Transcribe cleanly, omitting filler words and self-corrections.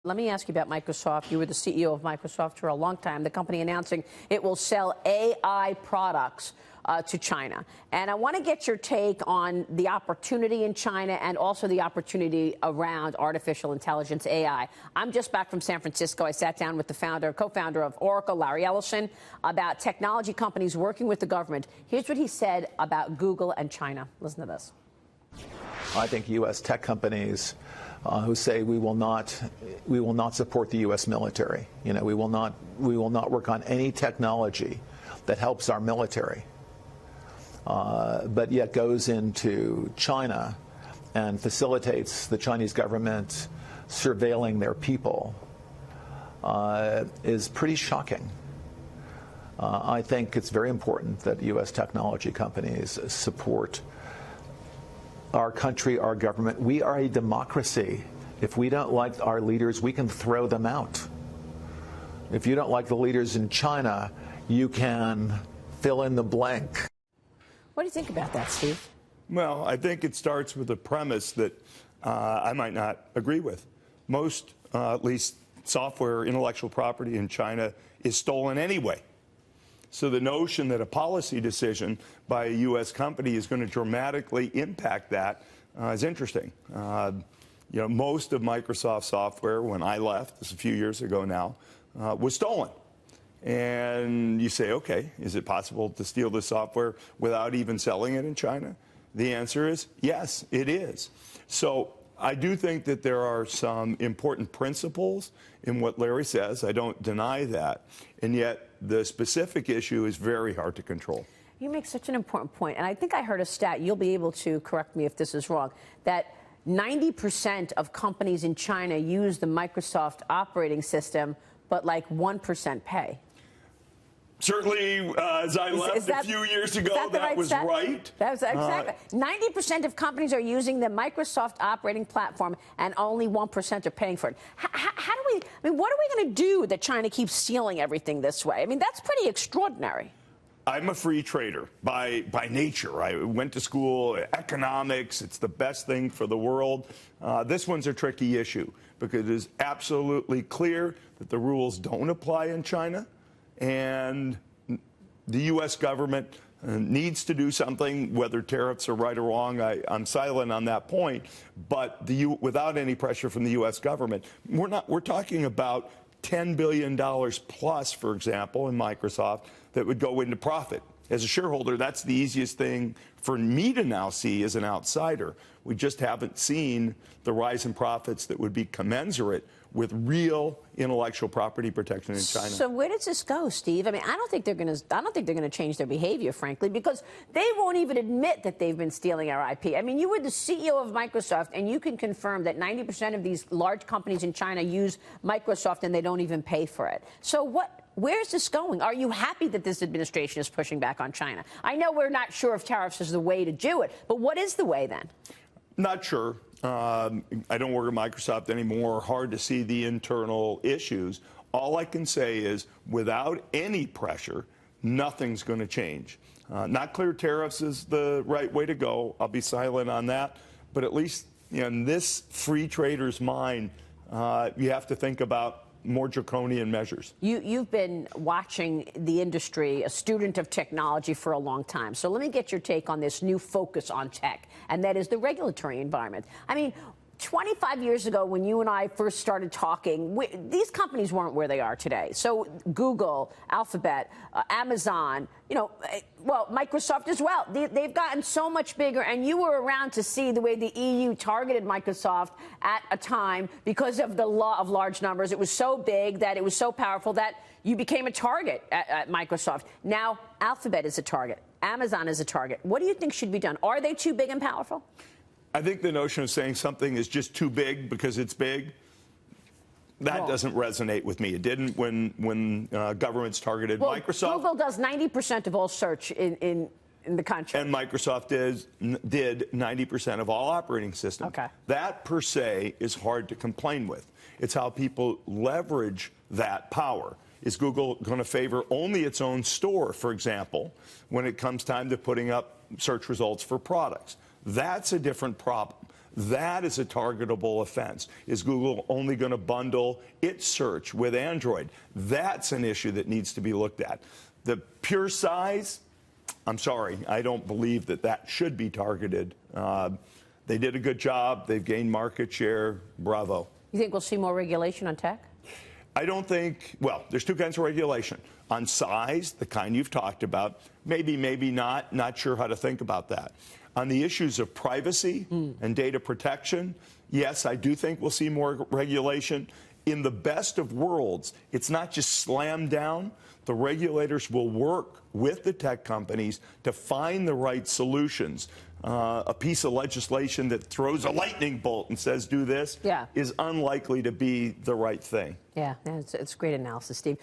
Let me ask you about Microsoft. You were the CEO of Microsoft for a long time. The company announcing it will sell AI products to China. And I want to get your take on the opportunity in China and also the opportunity around artificial intelligence, AI. I'm just back from San Francisco. I sat down with the co-founder of Oracle, Larry Ellison, about technology companies working with the government. Here's what he said about Google and China. Listen to this. I think U.S. tech companies who say we will not support the U.S. military. You know, we will not work on any technology that helps our military, but yet goes into China and facilitates the Chinese government surveilling their people is pretty shocking. I think it's very important that U.S. technology companies support our country, our government. We are a democracy. If we don't like our leaders, we can throw them out. If you don't like the leaders in China, you can fill in the blank. What do you think about that, Steve? Well, I think it starts with a premise that I might not agree with. Most, at least software intellectual property in China is stolen anyway. So the notion that a policy decision by a U.S. company is going to dramatically impact that is interesting. You know, most of Microsoft software, when I left, this is a few years ago now, was stolen. And you say, okay, is it possible to steal the software without even selling it in China? The answer is yes, it is. So I do think that there are some important principles in what Larry says. I don't deny that. And yet the specific issue is very hard to control. You make such an important point. And I think I heard a stat, you'll be able to correct me if this is wrong, that 90% of companies in China use the Microsoft operating system, but like 1% pay. Certainly, as I left a few years ago, that was right. That was exactly. 90% of companies are using the Microsoft operating platform, and only 1% are paying for it. How do we? I mean, what are we going to do that China keeps stealing everything this way? I mean, that's pretty extraordinary. I'm a free trader by nature. I went to school, economics. It's the best thing for the world. This one's a tricky issue because it is absolutely clear that the rules don't apply in China. And the U.S. government needs to do something, whether tariffs are right or wrong. I'm silent on that point. But without any pressure from the U.S. government, we're talking about $10 billion plus, for example, in Microsoft that would go into profit. As a shareholder, that's the easiest thing for me to now see as an outsider. We just haven't seen the rise in profits that would be commensurate with real intellectual property protection in China. So where does this go, Steve? I mean, I don't think they're going to change their behavior, frankly, because they won't even admit that they've been stealing our IP. I mean, you were the CEO of Microsoft, and you can confirm that 90% of these large companies in China use Microsoft, and they don't even pay for it. So where's this going? Are you happy that this administration is pushing back on China? I know we're not sure if tariffs is the way to do it, but what is the way then? Not sure. I don't work at Microsoft anymore. Hard to see the internal issues. All I can say is, without any pressure, nothing's going to change. Not clear tariffs is the right way to go. I'll be silent on that. But at least in this free trader's mind, you have to think about more draconian measures. You've been watching the industry, a student of technology for a long time. So let me get your take on this new focus on tech, and that is the regulatory environment. I mean, 25 years ago, when you and I first started talking, these companies weren't where they are today. So Google, Alphabet, Amazon, well, Microsoft as well. They've gotten so much bigger, and you were around to see the way the EU targeted Microsoft at a time because of the law of large numbers. It was so big, that it was so powerful that you became a target at Microsoft. Now Alphabet is a target. Amazon is a target. What do you think should be done? Are they too big and powerful? I think the notion of saying something is just too big because it's big, that doesn't resonate with me. It didn't when governments targeted Microsoft. Google does 90% of all search in the country. And Microsoft did 90% of all operating systems. Okay. That, per se, is hard to complain with. It's how people leverage that power. Is Google going to favor only its own store, for example, when it comes time to putting up search results for products? That's a different problem. That is a targetable offense. Is Google only going to bundle its search with Android? That's an issue that needs to be looked at. The pure size, I'm sorry, I don't believe that that should be targeted. They did a good job. They've gained market share. Bravo. You think we'll see more regulation on tech? I don't think, well, there's two kinds of regulation. On size, the kind you've talked about, maybe not sure how to think about that. On the issues of privacy and data protection, yes, I do think we'll see more regulation. In the best of worlds, it's not just slammed down. The regulators will work with the tech companies to find the right solutions. A piece of legislation that throws a lightning bolt and says do this is unlikely to be the right thing. Yeah, it's great analysis, Steve.